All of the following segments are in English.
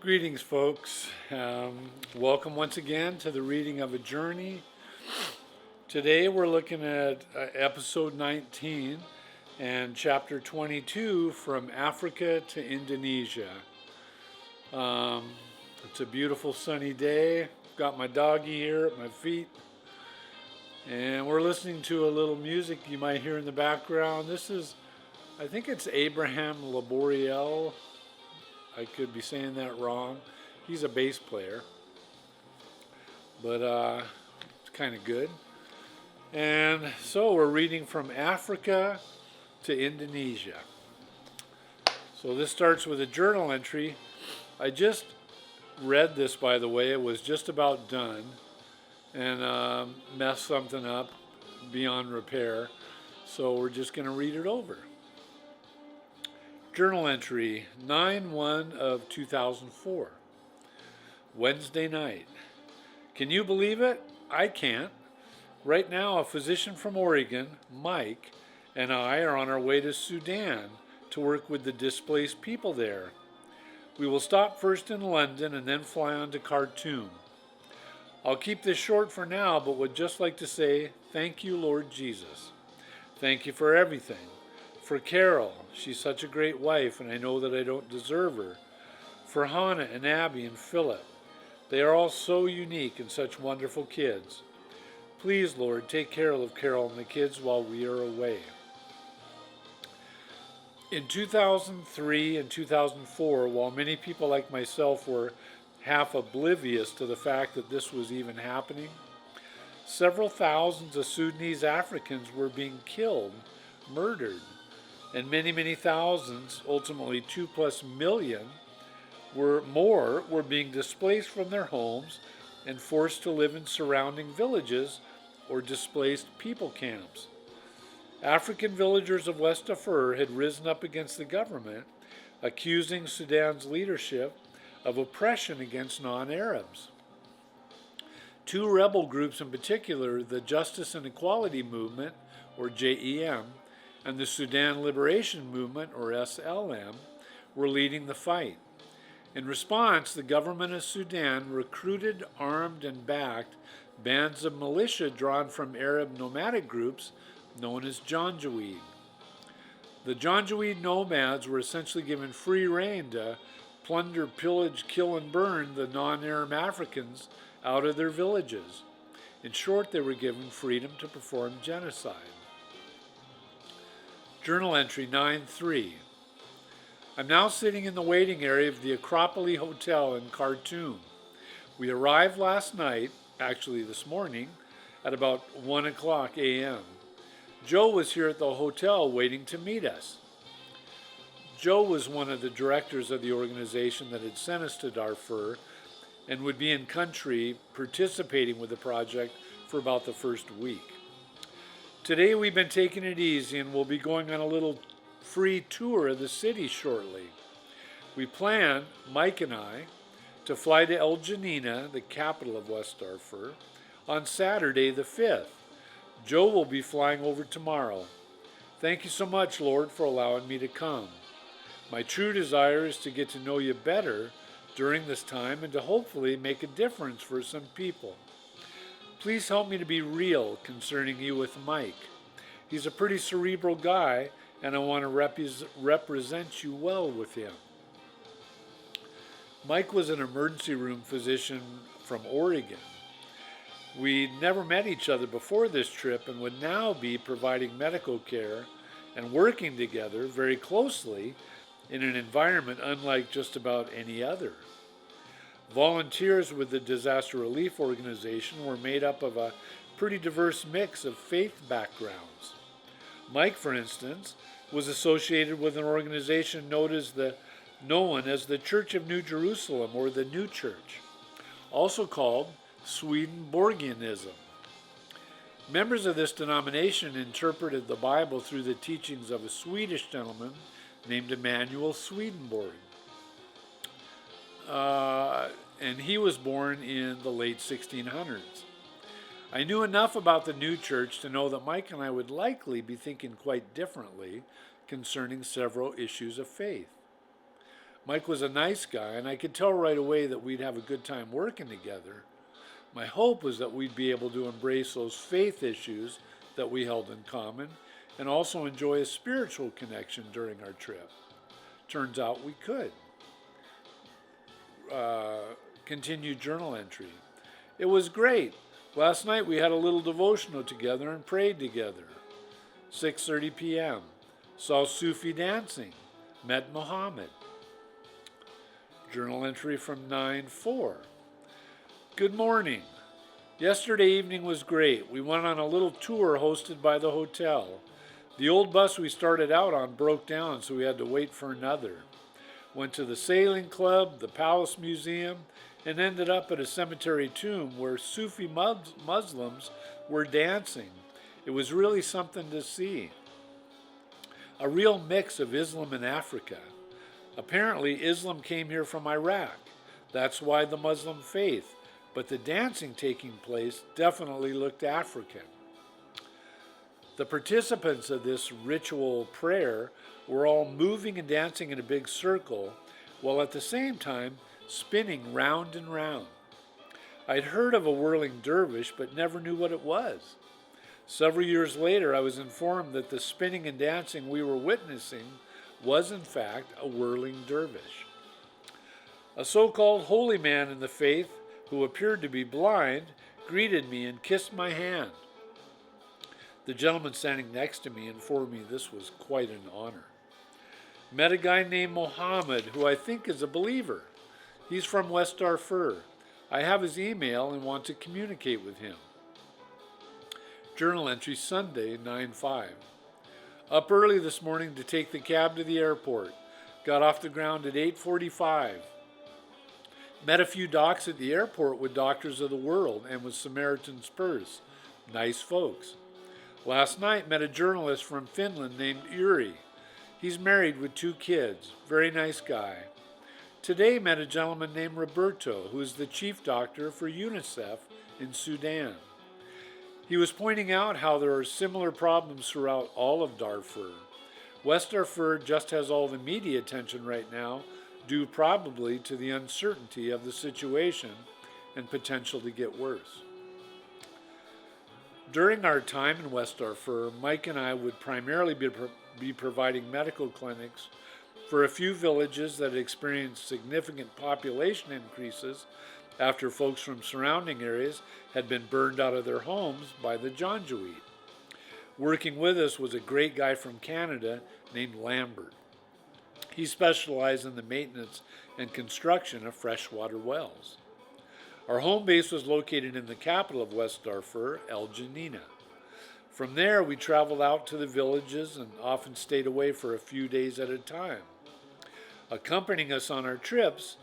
Greetings, folks. Welcome once again to the reading of a journey. Today we're looking at episode 19 and chapter 22 from Africa to Indonesia. It's a beautiful sunny day. Got my doggy here at my feet. And we're listening to a little music you might hear in the background. I think it's Abraham Laboriel. I could be saying that wrong. He's a bass player, but it's kind of good. And so we're reading from Africa to Indonesia. So this starts with a journal entry. I just read this, by the way. It was just about done and messed something up beyond repair. So we're just going to read it over. Journal entry 9/1 of 2004. Wednesday night. Can you believe it? I can't. Right now, a physician from Oregon, Mike, and I are on our way to Sudan to work with the displaced people there. We will stop first in London and then fly on to Khartoum. I'll keep this short for now, but would just like to say thank you, Lord Jesus. Thank you for everything. For Carol, she's such a great wife, and I know that I don't deserve her. For Hannah and Abby and Philip, they are all so unique and such wonderful kids. Please, Lord, take care of Carol and the kids while we are away. In 2003 and 2004, while many people like myself were half oblivious to the fact that this was even happening, several thousands of Sudanese Africans were being killed, murdered, and many, many thousands, ultimately 2+ million, were being displaced from their homes and forced to live in surrounding villages or displaced people camps. African villagers of West Darfur had risen up against the government, accusing Sudan's leadership of oppression against non-Arabs. Two rebel groups in particular, the Justice and Equality Movement, or JEM, and the Sudan Liberation Movement, or SLM, were leading the fight. In response, the government of Sudan recruited, armed, and backed bands of militia drawn from Arab nomadic groups known as Janjaweed. The Janjaweed nomads were essentially given free rein to plunder, pillage, kill, and burn the non-Arab Africans out of their villages. In short, they were given freedom to perform genocide. Journal entry 9/3. I'm now sitting in the waiting area of the Acropolis Hotel in Khartoum. We arrived last night, actually this morning, at about 1 o'clock a.m. Joe was here at the hotel waiting to meet us. Joe was one of the directors of the organization that had sent us to Darfur and would be in country participating with the project for about the first week. Today we've been taking it easy and we'll be going on a little free tour of the city shortly. We plan, Mike and I, to fly to El Janina, the capital of West Darfur, on Saturday the 5th. Joe will be flying over tomorrow. Thank you so much, Lord, for allowing me to come. My true desire is to get to know you better during this time and to hopefully make a difference for some people. Please help me to be real concerning you with Mike. He's a pretty cerebral guy, and I want to represent you well with him. Mike was an emergency room physician from Oregon. We never met each other before this trip and would now be providing medical care and working together very closely in an environment unlike just about any other. Volunteers with the disaster relief organization were made up of a pretty diverse mix of faith backgrounds. Mike, for instance, was associated with an organization known as the Church of New Jerusalem, or the New Church, also called Swedenborgianism. Members of this denomination interpreted the Bible through the teachings of a Swedish gentleman named Emanuel Swedenborg. And he was born in the late 1600s. I knew enough about the new church to know that Mike and I would likely be thinking quite differently concerning several issues of faith. Mike was a nice guy, and I could tell right away that we'd have a good time working together. My hope was that we'd be able to embrace those faith issues that we held in common and also enjoy a spiritual connection during our trip. Turns out we could. Continued journal entry. It was great. Last night we had a little devotional together and prayed together. 6:30 p.m. Saw Sufi dancing. Met Muhammad. Journal entry from 9/4. Good morning. Yesterday evening was great. We went on a little tour hosted by the hotel. The old bus we started out on broke down, so we had to wait for another. Went to the sailing club, the Palace Museum, and ended up at a cemetery tomb where Sufi Muslims were dancing. It was really something to see. A real mix of Islam and Africa. Apparently, Islam came here from Iraq. That's why the Muslim faith. But the dancing taking place definitely looked African. The participants of this ritual prayer were all moving and dancing in a big circle, while at the same time spinning round and round. I'd heard of a whirling dervish, but never knew what it was. Several years later, I was informed that the spinning and dancing we were witnessing was in fact a whirling dervish. A so-called holy man in the faith, who appeared to be blind, greeted me and kissed my hand. The gentleman standing next to me informed me this was quite an honor. Met a guy named Mohammed, who I think is a believer. He's from West Darfur. I have his email and want to communicate with him. Journal entry Sunday, 9/5. Up early this morning to take the cab to the airport. Got off the ground at 8:45. Met a few docs at the airport with Doctors of the World and with Samaritan's Purse. Nice folks. Last night met a journalist from Finland named Uri. He's married with 2 kids. Very nice guy. Today met a gentleman named Roberto, who is the chief doctor for UNICEF in Sudan. He was pointing out how there are similar problems throughout all of Darfur. West Darfur just has all the media attention right now, due probably to the uncertainty of the situation and potential to get worse. During our time in West Darfur, Mike and I would primarily be providing medical clinics for a few villages that had experienced significant population increases after folks from surrounding areas had been burned out of their homes by the Janjaweed. Working with us was a great guy from Canada named Lambert. He specialized in the maintenance and construction of freshwater wells. Our home base was located in the capital of West Darfur, El Janina. From there, we traveled out to the villages and often stayed away for a few days at a time. Accompanying us on our trips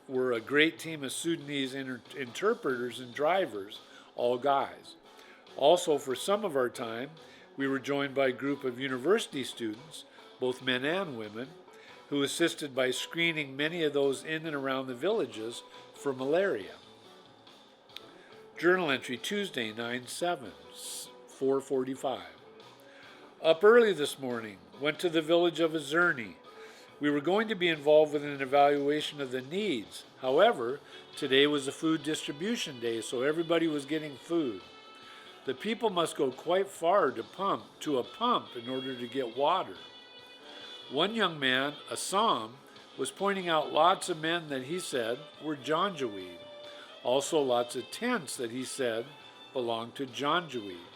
were a great team of Sudanese interpreters and drivers, all guys. Also, for some of our time, we were joined by a group of university students, both men and women, who assisted by screening many of those in and around the villages for malaria. Journal entry Tuesday, 9/7, 4:45. Up early this morning, went to the village of Azerni. We were going to be involved with an evaluation of the needs. However, today was a food distribution day, so everybody was getting food. The people must go quite far to a pump in order to get water. One young man, Assam, was pointing out lots of men that he said were Janjaweed. Also lots of tents that he said belonged to Janjaweed.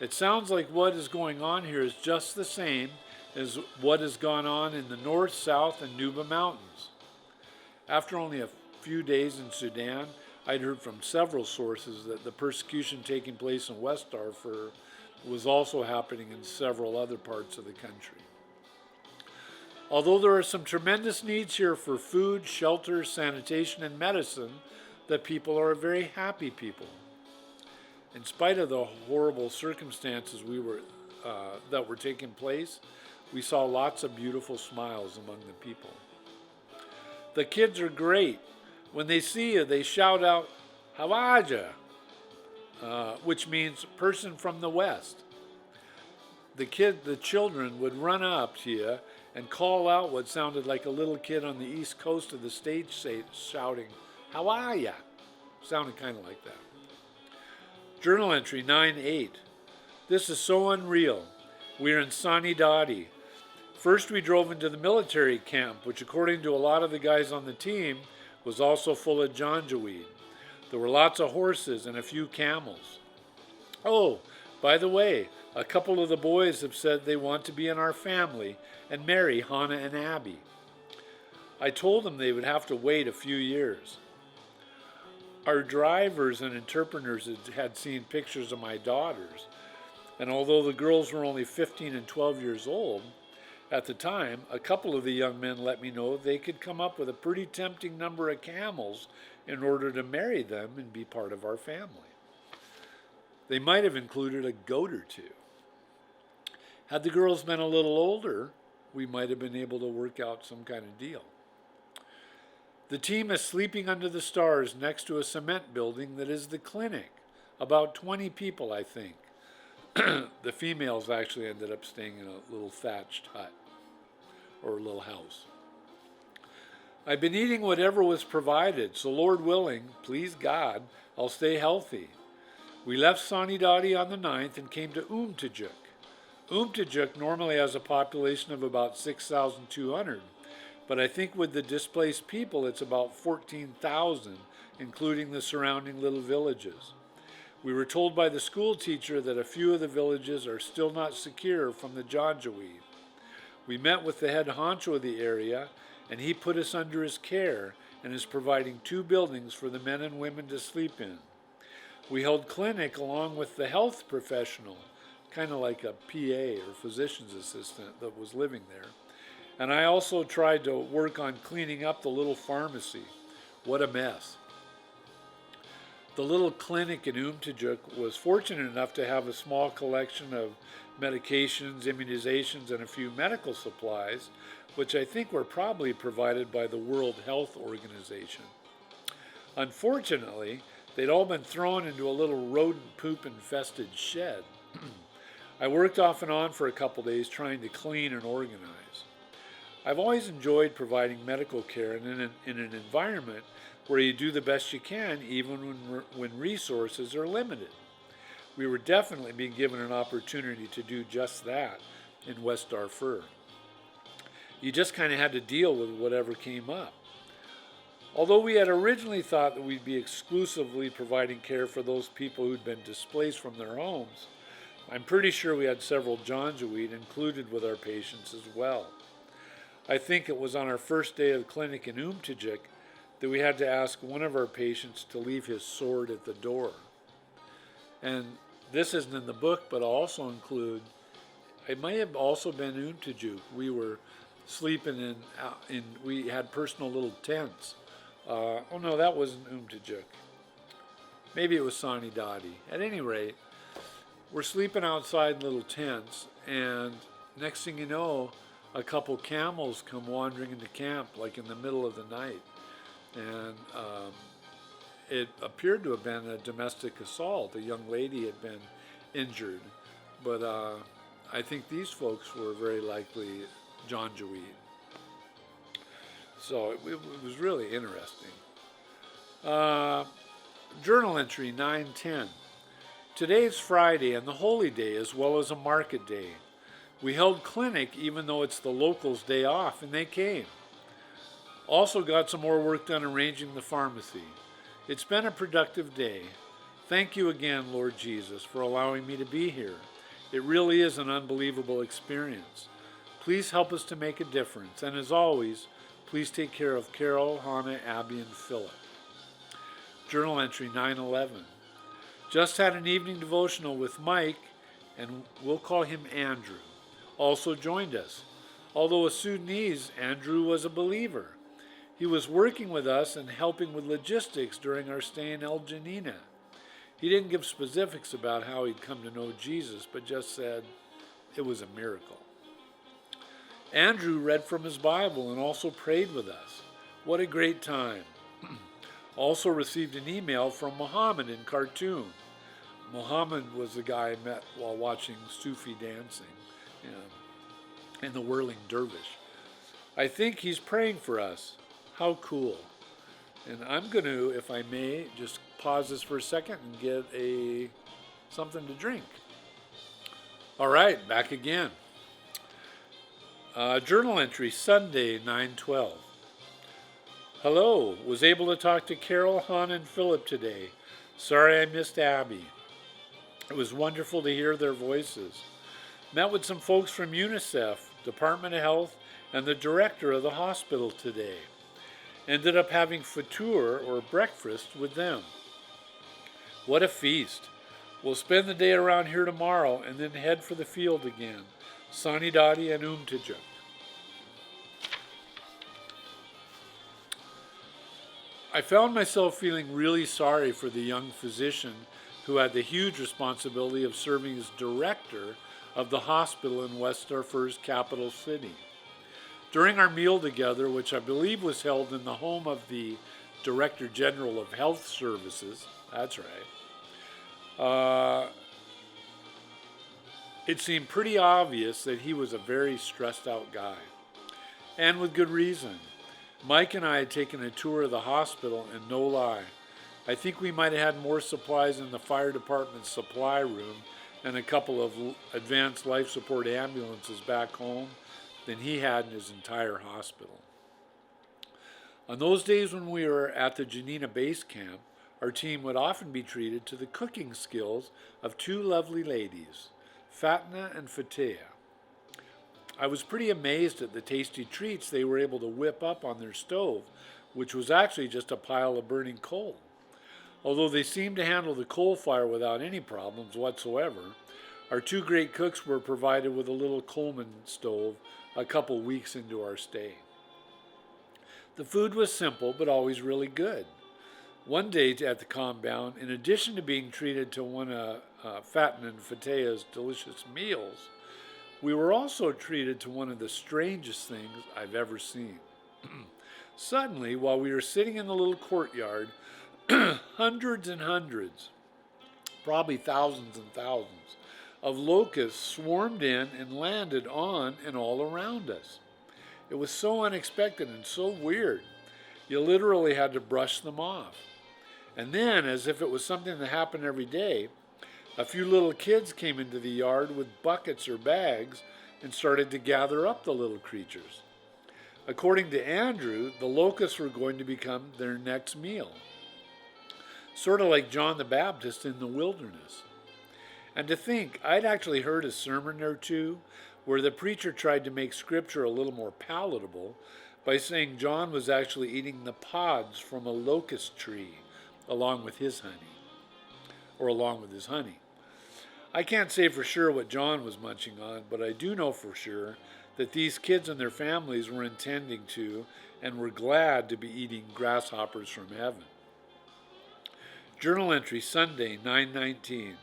It sounds like what is going on here is just the same as what has gone on in the North, South, and Nuba Mountains. After only a few days in Sudan, I'd heard from several sources that the persecution taking place in West Darfur was also happening in several other parts of the country. Although there are some tremendous needs here for food, shelter, sanitation, and medicine, the people are a very happy people. In spite of the horrible circumstances that were taking place, we saw lots of beautiful smiles among the people. The kids are great. When they see you, they shout out, Hawaja, which means person from the West. The children would run up to you and call out what sounded like a little kid on the east coast of the stage shouting, "How are ya?" Sounded kind of like that. Journal entry 9/8. This is so unreal. We're in Sanidadi. First, we drove into the military camp, which, according to a lot of the guys on the team, was also full of janjaweed. There were lots of horses and a few camels. Oh, by the way, a couple of the boys have said they want to be in our family and marry Hannah and Abby. I told them they would have to wait a few years. Our drivers and interpreters had seen pictures of my daughters, and although the girls were only 15 and 12 years old, at the time, a couple of the young men let me know they could come up with a pretty tempting number of camels in order to marry them and be part of our family. They might have included a goat or two. Had the girls been a little older, we might have been able to work out some kind of deal. The team is sleeping under the stars next to a cement building that is the clinic. About 20 people, I think. The females actually ended up staying in a little thatched hut or a little house. I've been eating whatever was provided, so Lord willing, please God, I'll stay healthy. We left Sanidadi on the 9th and came to Umtajuk. Umtajuk normally has a population of about 6,200, but I think with the displaced people it's about 14,000, including the surrounding little villages. We were told by the school teacher that a few of the villages are still not secure from the janjaweed. We met with the head honcho of the area, and he put us under his care and is providing 2 buildings for the men and women to sleep in. We held clinic along with the health professional, kind of like a PA or physician's assistant that was living there. And I also tried to work on cleaning up the little pharmacy. What a mess. The little clinic in Umtajuk was fortunate enough to have a small collection of medications, immunizations, and a few medical supplies, which I think were probably provided by the World Health Organization. Unfortunately, they'd all been thrown into a little rodent poop infested shed. I worked off and on for a couple days trying to clean and organize. I've always enjoyed providing medical care in an environment where you do the best you can even when resources are limited. We were definitely being given an opportunity to do just that in West Darfur. You just kind of had to deal with whatever came up. Although we had originally thought that we'd be exclusively providing care for those people who'd been displaced from their homes, I'm pretty sure we had several janjaweed included with our patients as well. I think it was on our first day of the clinic in Umtajuk that we had to ask one of our patients to leave his sword at the door. And this isn't in the book, but I'll also include, it may have also been Umtajuk. We were sleeping we had personal little tents. Oh no, that wasn't Umtajuk. Maybe it was Sanidadi. At any rate, we're sleeping outside in little tents, and next thing you know, a couple camels come wandering into camp, like in the middle of the night. And it appeared to have been a domestic assault. A young lady had been injured. But I think these folks were very likely janjaweed. So it was really interesting. Journal entry 9/10. Today's Friday and the holy day as well as a market day. We held clinic even though it's the locals' day off, and they came. Also got some more work done arranging the pharmacy. It's been a productive day. Thank you again, Lord Jesus, for allowing me to be here. It really is an unbelievable experience. Please help us to make a difference. And as always, please take care of Carol, Hannah, Abby, and Philip. Journal entry 9/11. Just had an evening devotional with Mike, and we'll call him Andrew. Also joined us. Although a Sudanese, Andrew was a believer. He was working with us and helping with logistics during our stay in El Janina. He didn't give specifics about how he'd come to know Jesus, but just said it was a miracle. Andrew read from his Bible and also prayed with us. What a great time. Also received an email from Muhammad in Khartoum. Muhammad was the guy I met while watching Sufi dancing, and the whirling dervish. I think he's praying for us. How cool. And I'm going to, if I may, just pause this for a second and get something to drink. All right, back again. Journal entry, Sunday, 9/12. Hello, was able to talk to Carol, Han, and Philip today. Sorry I missed Abby. It was wonderful to hear their voices. Met with some folks from UNICEF, Department of Health, and the director of the hospital today. Ended up having fatur, or breakfast, with them. What a feast. We'll spend the day around here tomorrow and then head for the field again. Sanidadi and Umtijuk. I found myself feeling really sorry for the young physician who had the huge responsibility of serving as director of the hospital in West Darfur's capital city. During our meal together, which I believe was held in the home of the Director General of Health Services, that's right, it seemed pretty obvious that he was a very stressed out guy. And with good reason. Mike and I had taken a tour of the hospital, and no lie, I think we might have had more supplies in the fire department's supply room and a couple of advanced life support ambulances back home than he had in his entire hospital. On those days when we were at the Janina base camp, our team would often be treated to the cooking skills of two lovely ladies, Fatna and Fatea. I was pretty amazed at the tasty treats they were able to whip up on their stove, which was actually just a pile of burning coal. Although they seemed to handle the coal fire without any problems whatsoever, our two great cooks were provided with a little Coleman stove a couple weeks into our stay. The food was simple, but always really good. One day at the compound, in addition to being treated to one of Fatna and Fatea's delicious meals, we were also treated to one of the strangest things I've ever seen. Suddenly, while we were sitting in the little courtyard, hundreds and hundreds, probably thousands and thousands, of locusts swarmed in and landed on and all around us. It was so unexpected and so weird. You literally had to brush them off. And then, as if it was something that happened every day, a few little kids came into the yard with buckets or bags and started to gather up the little creatures. According to Andrew, the locusts were going to become their next meal. Sort of like John the Baptist in the wilderness. And to think, I'd actually heard a sermon or two where the preacher tried to make scripture a little more palatable by saying John was actually eating the pods from a locust tree along with his honey. I can't say for sure what John was munching on, but I do know for sure that these kids and their families were intending to and were glad to be eating grasshoppers from heaven. Journal entry, Sunday, 9/19.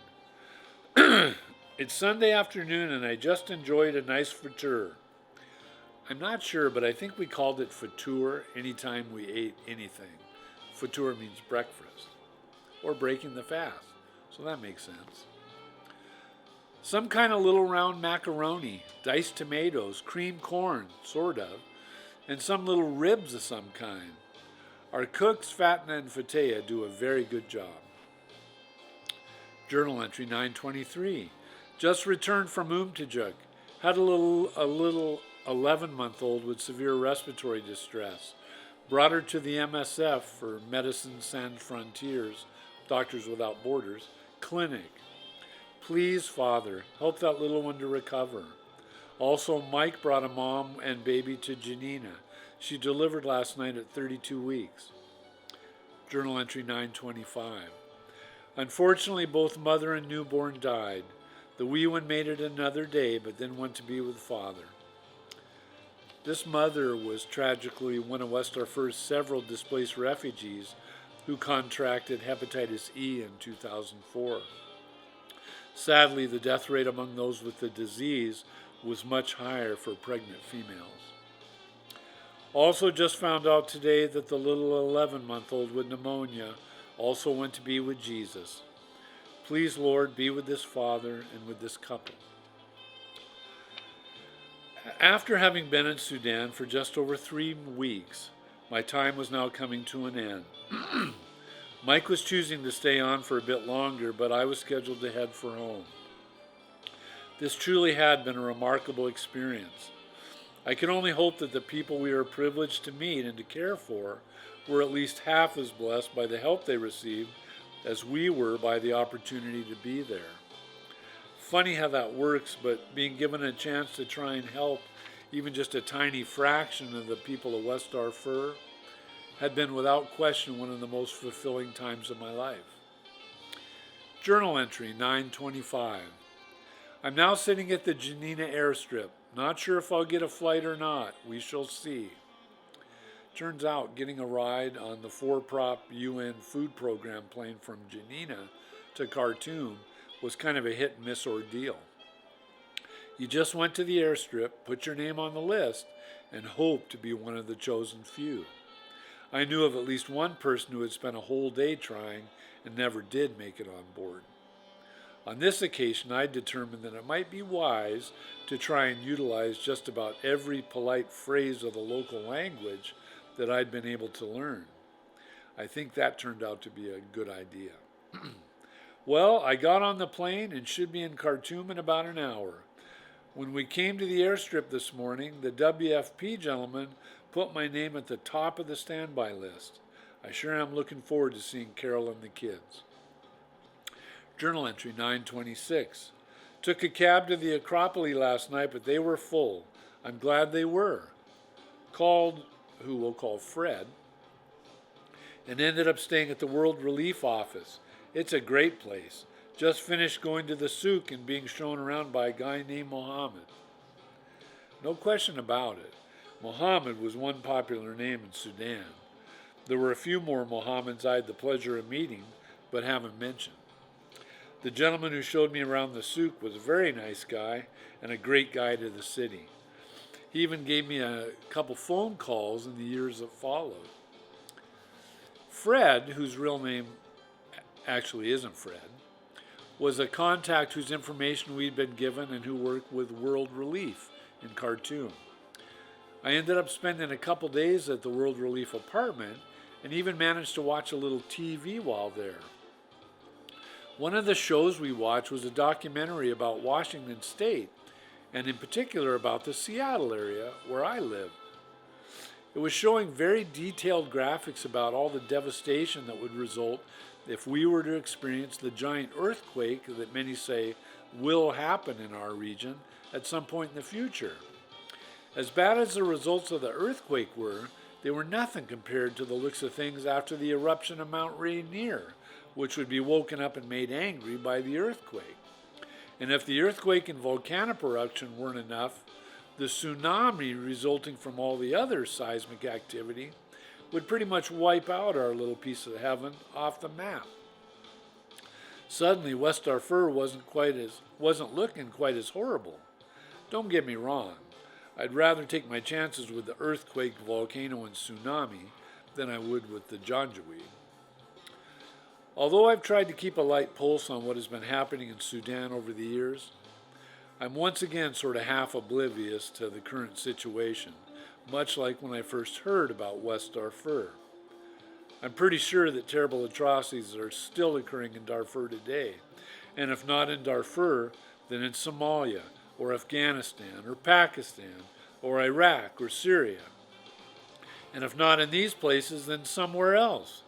It's Sunday afternoon and I just enjoyed a nice fatur. I'm not sure, but I think we called it fatur anytime we ate anything. Fatur means breakfast, or breaking the fast, so that makes sense. Some kind of little round macaroni, diced tomatoes, creamed corn, sort of, and some little ribs of some kind. Our cooks, Fatna and Fatea, do a very good job. Journal entry 9/23. Just returned from Umtijuk. Had a little 11-month-old with severe respiratory distress. Brought her to the MSF, for Médecins Sans Frontières, Doctors Without Borders, clinic. Please, Father, help that little one to recover. Also, Mike brought a mom and baby to Janina. She delivered last night at 32 weeks. Journal entry 9/25. Unfortunately, both mother and newborn died. The wee one made it another day, but then went to be with Father. This mother was tragically one of West Darfur's several displaced refugees who contracted hepatitis E in 2004. Sadly, the death rate among those with the disease was much higher for pregnant females. Also just found out today that the little 11-month-old with pneumonia also went to be with Jesus. Please, Lord, be with this father and with this couple. After having been in Sudan for just over 3 weeks, my time was now coming to an end. Mike was choosing to stay on for a bit longer, but I was scheduled to head for home. This truly had been a remarkable experience. I can only hope that the people we were privileged to meet and to care for were at least half as blessed by the help they received as we were by the opportunity to be there. Funny how that works, but being given a chance to try and help even just a tiny fraction of the people of West Darfur had been without question one of the most fulfilling times of my life. Journal entry 925. I'm now sitting at the Janina airstrip. Not sure if I'll get a flight or not. We shall see. Turns out getting a ride on the four-prop UN food program plane from Janina to Khartoum was kind of a hit-and-miss ordeal. You just went to the airstrip, put your name on the list, and hoped to be one of the chosen few. I knew of at least one person who had spent a whole day trying and never did make it on board. On this occasion, I determined that it might be wise to try and utilize just about every polite phrase of the local language that I'd been able to learn. I think that turned out to be a good idea. Well, I got on the plane and should be in Khartoum in about an hour. When we came to the airstrip this morning, the WFP gentleman put my name at the top of the standby list. I sure am looking forward to seeing Carol and the kids. Journal entry 926. Took a cab to the Acropolis last night, but they were full. I'm glad they were. Called, who we'll call Fred, and ended up staying at the World Relief Office. It's a great place. Just finished going to the souk and being shown around by a guy named Mohammed. No question about it. Mohammed was one popular name in Sudan. There were a few more Mohammeds I had the pleasure of meeting, but haven't mentioned. The gentleman who showed me around the souk was a very nice guy and a great guide to the city. He even gave me a couple phone calls in the years that followed. Fred, whose real name actually isn't Fred, was a contact whose information we'd been given and who worked with World Relief in Khartoum. I ended up spending a couple days at the World Relief apartment and even managed to watch a little TV while there. One of the shows we watched was a documentary about Washington State, and in particular about the Seattle area where I live. It was showing very detailed graphics about all the devastation that would result if we were to experience the giant earthquake that many say will happen in our region at some point in the future. As bad as the results of the earthquake were, they were nothing compared to the looks of things after the eruption of Mount Rainier, which would be woken up and made angry by the earthquake. And if the earthquake and volcanic eruption weren't enough, the tsunami resulting from all the other seismic activity would pretty much wipe out our little piece of heaven off the map. Suddenly, West Darfur wasn't looking quite as horrible. Don't get me wrong. I'd rather take my chances with the earthquake, volcano, and tsunami than I would with the Janjaweed. Although I've tried to keep a light pulse on what has been happening in Sudan over the years, I'm once again sort of half oblivious to the current situation, much like when I first heard about West Darfur. I'm pretty sure that terrible atrocities are still occurring in Darfur today, and if not in Darfur, then in Somalia, or Afghanistan, or Pakistan, or Iraq, or Syria. And if not in these places, then somewhere else.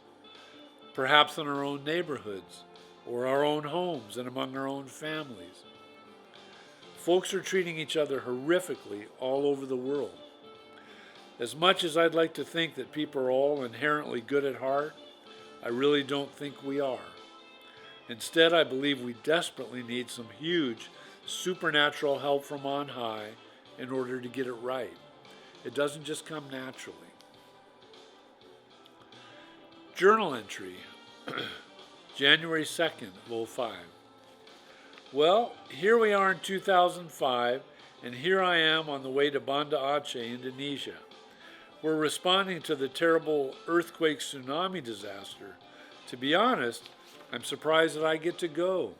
Perhaps in our own neighborhoods, or our own homes, and among our own families. Folks are treating each other horrifically all over the world. As much as I'd like to think that people are all inherently good at heart, I really don't think we are. Instead, I believe we desperately need some huge supernatural help from on high in order to get it right. It doesn't just come naturally. Journal entry, January 2nd of 05. Well, here we are in 2005, and here I am on the way to Banda Aceh, Indonesia. We're responding to the terrible earthquake tsunami disaster. To be honest, I'm surprised that I get to go.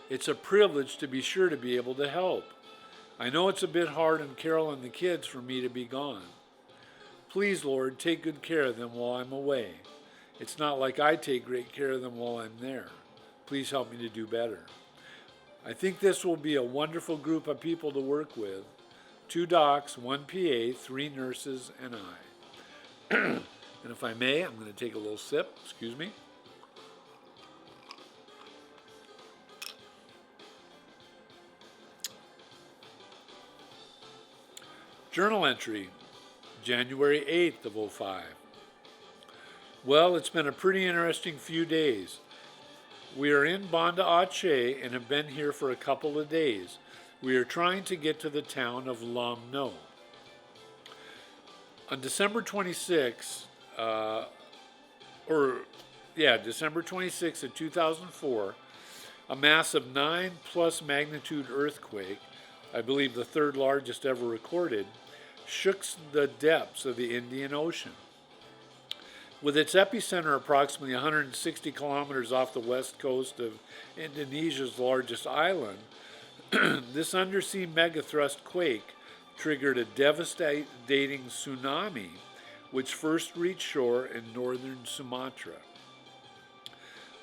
It's a privilege to be sure to be able to help. I know it's a bit hard on Carol and the kids for me to be gone. Please, Lord, take good care of them while I'm away. It's not like I take great care of them while I'm there. Please help me to do better. I think this will be a wonderful group of people to work with. 2 docs, 1 PA, 3 nurses, and I. And if I may, I'm going to take a little sip. Excuse me. Journal entry, January 8th of '05. Well, it's been a pretty interesting few days. We are in Banda Aceh and have been here for a couple of days. We are trying to get to the town of Lomno. On December 26th, December 26th of 2004, a massive 9+ magnitude earthquake, I believe the 3rd largest ever recorded, shook the depths of the Indian Ocean. With its epicenter approximately 160 kilometers off the west coast of Indonesia's largest island, this undersea megathrust quake triggered a devastating tsunami which first reached shore in northern Sumatra.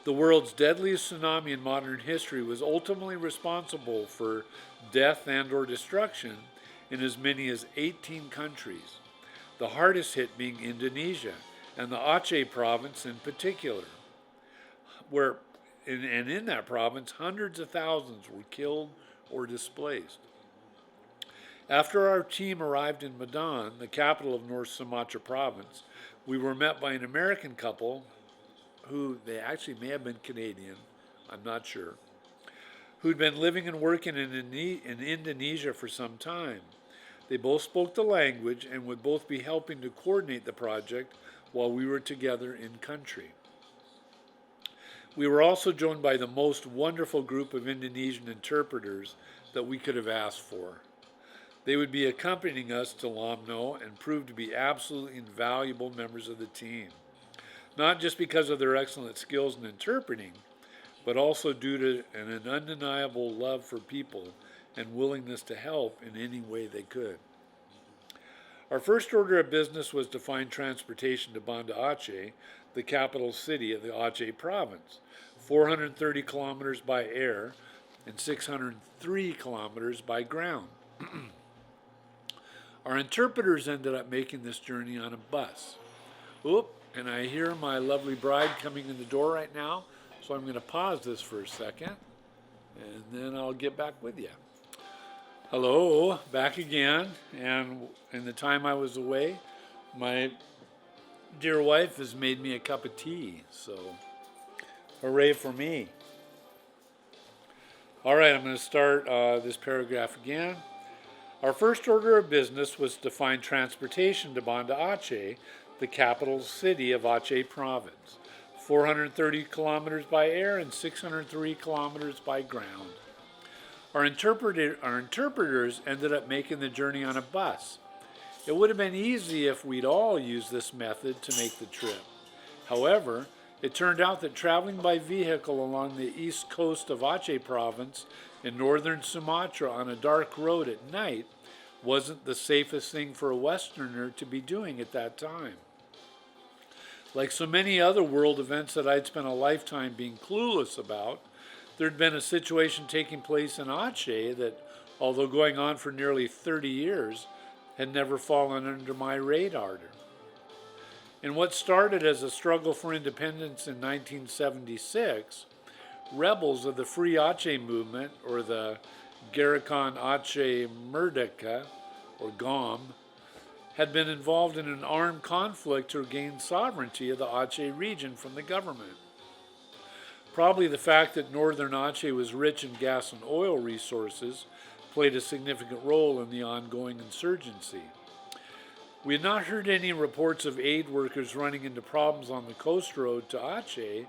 The world's deadliest tsunami in modern history was ultimately responsible for death and/or destruction in as many as 18 countries, the hardest hit being Indonesia, and the Aceh province in particular, in that province, hundreds of thousands were killed or displaced. After our team arrived in Medan, the capital of North Sumatra province, we were met by an American couple who, they actually may have been Canadian, I'm not sure, who'd been living and working in Indonesia for some time. They both spoke the language and would both be helping to coordinate the project while we were together in country. We were also joined by the most wonderful group of Indonesian interpreters that we could have asked for. They would be accompanying us to Lomno and proved to be absolutely invaluable members of the team, not just because of their excellent skills in interpreting, but also due to an undeniable love for people and willingness to help in any way they could. Our first order of business was to find transportation to Banda Aceh, the capital city of the Aceh province, 430 kilometers by air and 603 kilometers by ground. Our interpreters ended up making this journey on a bus. Oop, and I hear my lovely bride coming in the door right now, so I'm going to pause this for a second, and then I'll get back with you. Hello, back again, and in the time I was away, my dear wife has made me a cup of tea, so hooray for me. All right, I'm going to start this paragraph again. Our first order of business was to find transportation to Banda Aceh, the capital city of Aceh province, 430 kilometers by air and 603 kilometers by ground. Our interpreters ended up making the journey on a bus. It would have been easy if we'd all used this method to make the trip. However, it turned out that traveling by vehicle along the east coast of Aceh province in northern Sumatra on a dark road at night wasn't the safest thing for a Westerner to be doing at that time. Like so many other world events that I'd spent a lifetime being clueless about, there'd been a situation taking place in Aceh that, although going on for nearly 30 years, had never fallen under my radar. In what started as a struggle for independence in 1976, rebels of the Free Aceh movement, or the Gerakan Aceh Merdeka, or GOM, had been involved in an armed conflict to regain sovereignty of the Aceh region from the government. Probably the fact that northern Aceh was rich in gas and oil resources played a significant role in the ongoing insurgency. We had not heard any reports of aid workers running into problems on the coast road to Aceh,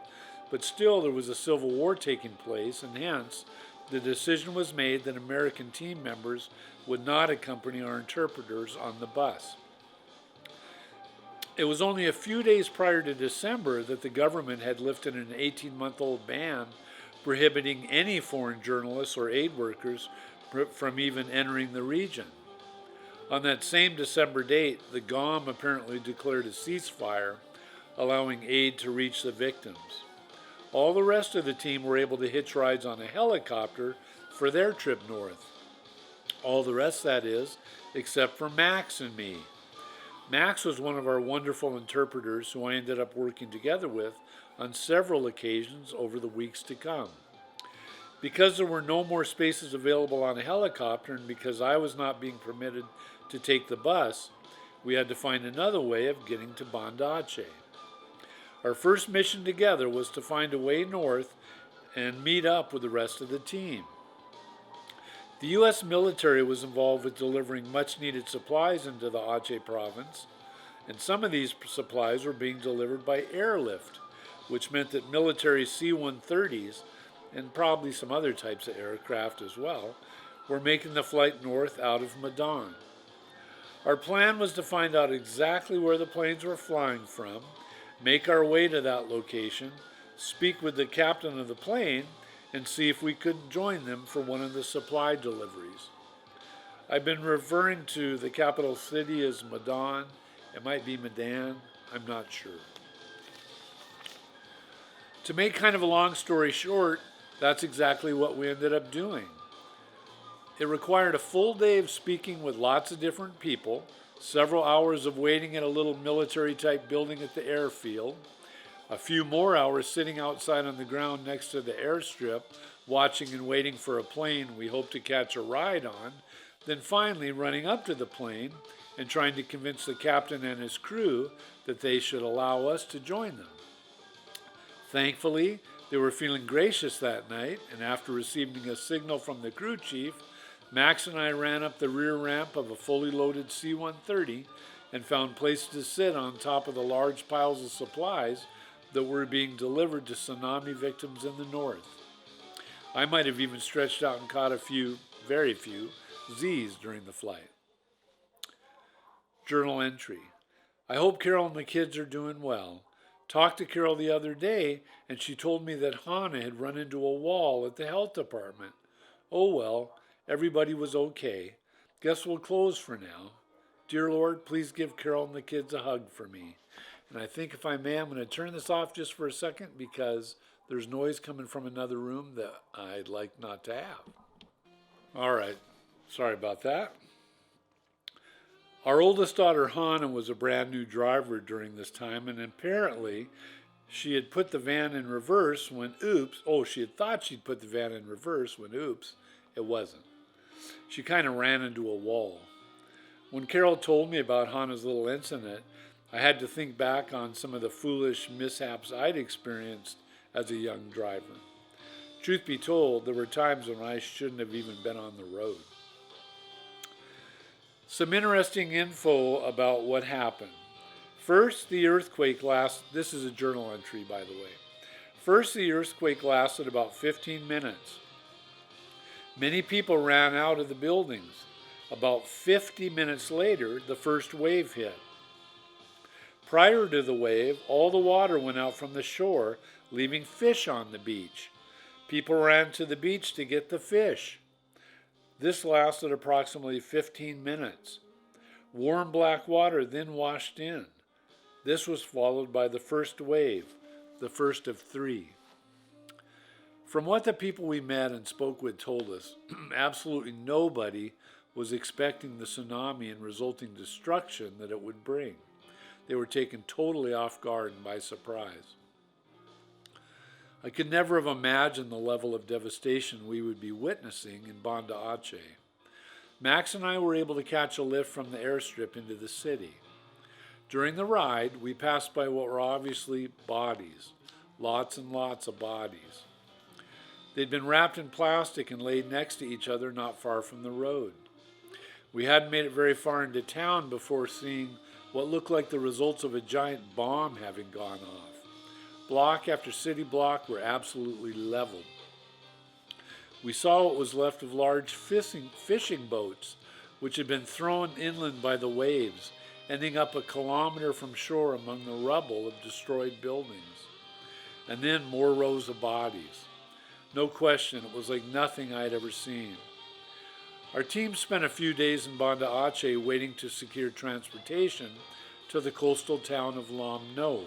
but still there was a civil war taking place, and hence the decision was made that American team members would not accompany our interpreters on the bus. It was only a few days prior to December that the government had lifted an 18-month-old ban prohibiting any foreign journalists or aid workers from even entering the region. On that same December date, the GOM apparently declared a ceasefire, allowing aid to reach the victims. All the rest of the team were able to hitch rides on a helicopter for their trip north. All the rest, that is, except for Max and me. Max was one of our wonderful interpreters who I ended up working together with on several occasions over the weeks to come. Because there were no more spaces available on a helicopter and because I was not being permitted to take the bus, we had to find another way of getting to Banda Aceh. Our first mission together was to find a way north and meet up with the rest of the team. The U.S. military was involved with delivering much needed supplies into the Aceh province, and some of these supplies were being delivered by airlift, which meant that military C-130s, and probably some other types of aircraft as well, were making the flight north out of Medan. Our plan was to find out exactly where the planes were flying from, make our way to that location, speak with the captain of the plane, and see if we couldn't join them for one of the supply deliveries. I've been referring to the capital city as Medan. It might be Medan. I'm not sure. To make kind of a long story short, that's exactly what we ended up doing. It required a full day of speaking with lots of different people, several hours of waiting in a little military-type building at the airfield, a few more hours sitting outside on the ground next to the airstrip, watching and waiting for a plane we hoped to catch a ride on, then finally running up to the plane and trying to convince the captain and his crew that they should allow us to join them. Thankfully, they were feeling gracious that night, and after receiving a signal from the crew chief, Max and I ran up the rear ramp of a fully loaded C-130 and found places to sit on top of the large piles of supplies that were being delivered to tsunami victims in the north. I might have even stretched out and caught a few, very few, Z's during the flight. Journal entry. I hope Carol and the kids are doing well. Talked to Carol the other day, and she told me that Hannah had run into a wall at the health department. Oh well, everybody was okay. Guess we'll close for now. Dear Lord, please give Carol and the kids a hug for me. And I think if I may, I'm going to turn this off just for a second because there's noise coming from another room that I'd like not to have. All right, sorry about that. Our oldest daughter, Hannah, was a brand new driver during this time, and apparently she had put the van in reverse when she had thought she'd put the van in reverse when it wasn't. She kind of ran into a wall. When Carol told me about Hannah's little incident, I had to think back on some of the foolish mishaps I'd experienced as a young driver. Truth be told, there were times when I shouldn't have even been on the road. Some interesting info about what happened. First, the earthquake this is a journal entry, by the way. First, the earthquake lasted about 15 minutes. Many people ran out of the buildings. About 50 minutes later, the first wave hit. Prior to the wave, all the water went out from the shore, leaving fish on the beach. People ran to the beach to get the fish. This lasted approximately 15 minutes. Warm black water then washed in. This was followed by the first wave, the first of 3. From what the people we met and spoke with told us, absolutely nobody was expecting the tsunami and resulting destruction that it would bring. They were taken totally off guard and by surprise. I could never have imagined the level of devastation we would be witnessing in Banda Aceh. Max and I were able to catch a lift from the airstrip into the city. During the ride, we passed by what were obviously bodies, lots and lots of bodies. They'd been wrapped in plastic and laid next to each other not far from the road. We hadn't made it very far into town before seeing what looked like the results of a giant bomb having gone off. Block after city block were absolutely leveled. We saw what was left of large fishing boats, which had been thrown inland by the waves, ending up a kilometer from shore among the rubble of destroyed buildings. And then more rows of bodies. No question, it was like nothing I'd ever seen. Our team spent a few days in Banda Aceh waiting to secure transportation to the coastal town of Lam No,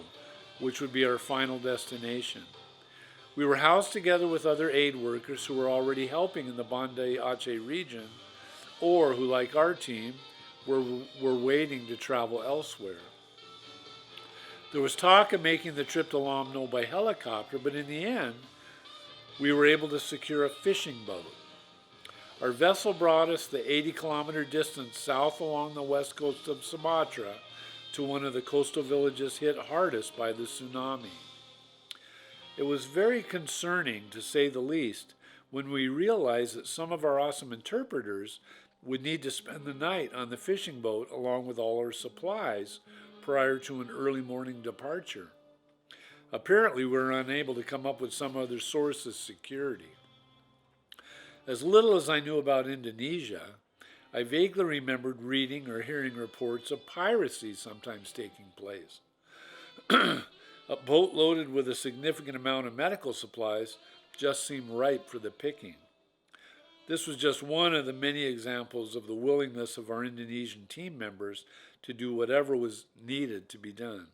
which would be our final destination. We were housed together with other aid workers who were already helping in the Banda Aceh region or who, like our team, were waiting to travel elsewhere. There was talk of making the trip to Lam No by helicopter, but in the end, we were able to secure a fishing boat. Our vessel brought us the 80-kilometer distance south along the west coast of Sumatra to one of the coastal villages hit hardest by the tsunami. It was very concerning, to say the least, when we realized that some of our awesome interpreters would need to spend the night on the fishing boat along with all our supplies prior to an early morning departure. Apparently, we were unable to come up with some other source of security. As little as I knew about Indonesia, I vaguely remembered reading or hearing reports of piracy sometimes taking place. A boat loaded with a significant amount of medical supplies just seemed ripe for the picking. This was just one of the many examples of the willingness of our Indonesian team members to do whatever was needed to be done.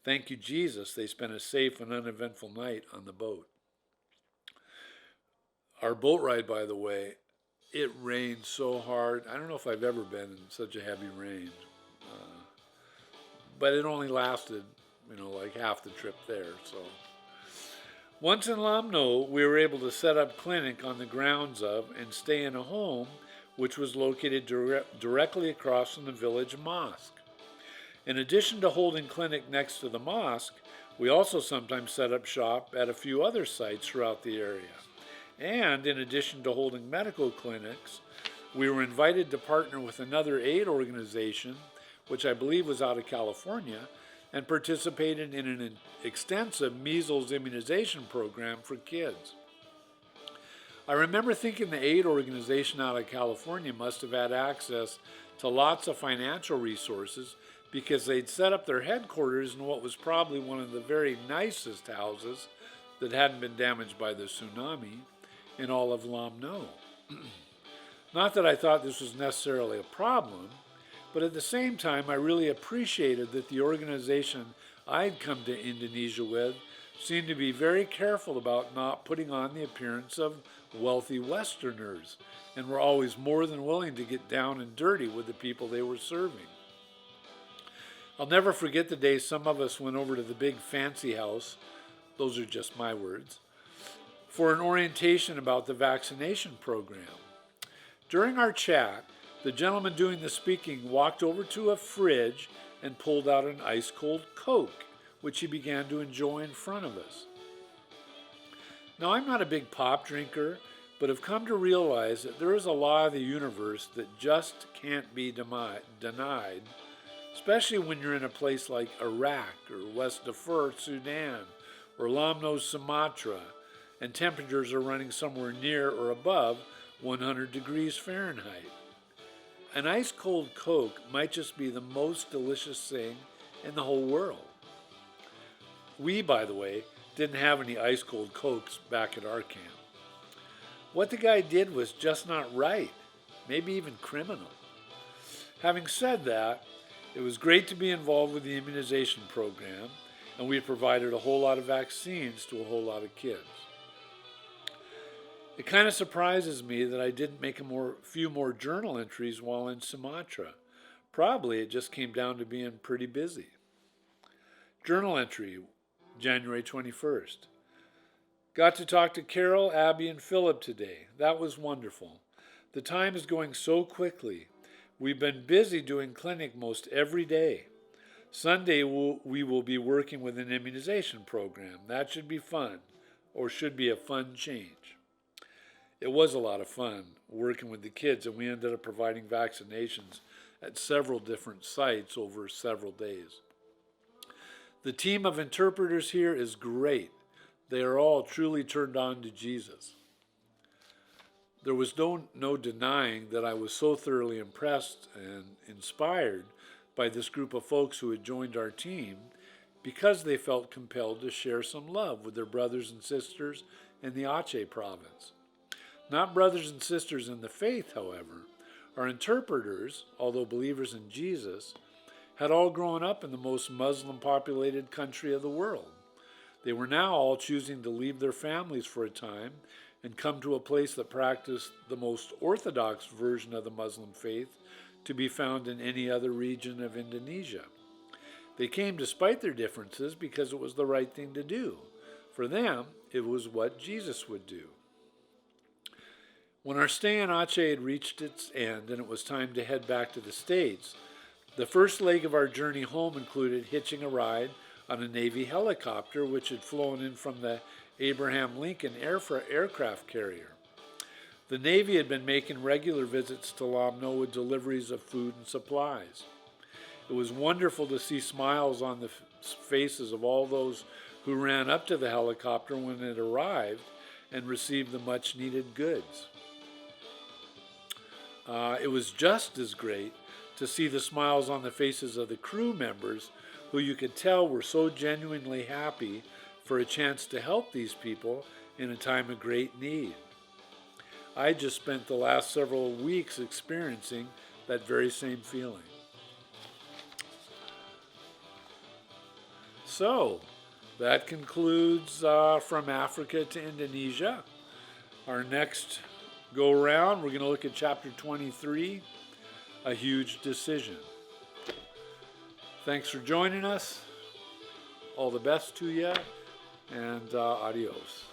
Thank you, Jesus, they spent a safe and uneventful night on the boat. Our boat ride, by the way, it rained so hard. I don't know if I've ever been in such a heavy rain. But it only lasted, like half the trip there. So once in Lam No, we were able to set up clinic on the grounds of and stay in a home which was located directly across from the village mosque. In addition to holding clinic next to the mosque, we also sometimes set up shop at a few other sites throughout the area. And in addition to holding medical clinics, we were invited to partner with another aid organization, which I believe was out of California, and participated in an extensive measles immunization program for kids. I remember thinking the aid organization out of California must have had access to lots of financial resources because they'd set up their headquarters in what was probably one of the very nicest houses that hadn't been damaged by the tsunami in all of Lam No. Not that I thought this was necessarily a problem, but at the same time I really appreciated that the organization I'd come to Indonesia with seemed to be very careful about not putting on the appearance of wealthy Westerners and were always more than willing to get down and dirty with the people they were serving. I'll never forget the day some of us went over to the big fancy house, those are just my words, for an orientation about the vaccination program. During our chat, the gentleman doing the speaking walked over to a fridge and pulled out an ice-cold Coke, which he began to enjoy in front of us. Now, I'm not a big pop drinker, but have come to realize that there is a law of the universe that just can't be denied, especially when you're in a place like Iraq or West Darfur, Sudan, or Lam No, Sumatra, and temperatures are running somewhere near or above 100 degrees Fahrenheit. An ice-cold Coke might just be the most delicious thing in the whole world. We, by the way, didn't have any ice-cold Cokes back at our camp. What the guy did was just not right, maybe even criminal. Having said that, it was great to be involved with the immunization program, and we provided a whole lot of vaccines to a whole lot of kids. It kind of surprises me that I didn't make a few more journal entries while in Sumatra. Probably it just came down to being pretty busy. Journal entry, January 21st. Got to talk to Carol, Abby, and Philip today. That was wonderful. The time is going so quickly. We've been busy doing clinic most every day. Sunday we will be working with an immunization program. That should be fun, or should be a fun change. It was a lot of fun working with the kids, and we ended up providing vaccinations at several different sites over several days. The team of interpreters here is great. They are all truly turned on to Jesus. There was no denying that I was so thoroughly impressed and inspired by this group of folks who had joined our team because they felt compelled to share some love with their brothers and sisters in the Aceh province. Not brothers and sisters in the faith, however. Our interpreters, although believers in Jesus, had all grown up in the most Muslim populated country of the world. They were now all choosing to leave their families for a time and come to a place that practiced the most orthodox version of the Muslim faith to be found in any other region of Indonesia. They came despite their differences because it was the right thing to do. For them, it was what Jesus would do. When our stay in Aceh had reached its end and it was time to head back to the States, the first leg of our journey home included hitching a ride on a Navy helicopter which had flown in from the Abraham Lincoln aircraft carrier. The Navy had been making regular visits to Lamno with deliveries of food and supplies. It was wonderful to see smiles on the faces of all those who ran up to the helicopter when it arrived and received the much-needed goods. It was just as great to see the smiles on the faces of the crew members who you could tell were so genuinely happy for a chance to help these people in a time of great need. I just spent the last several weeks experiencing that very same feeling. So, that concludes From Africa to Indonesia. Our next go around, we're going to look at chapter 23, A Huge Decision. Thanks for joining us. All the best to you, and adios.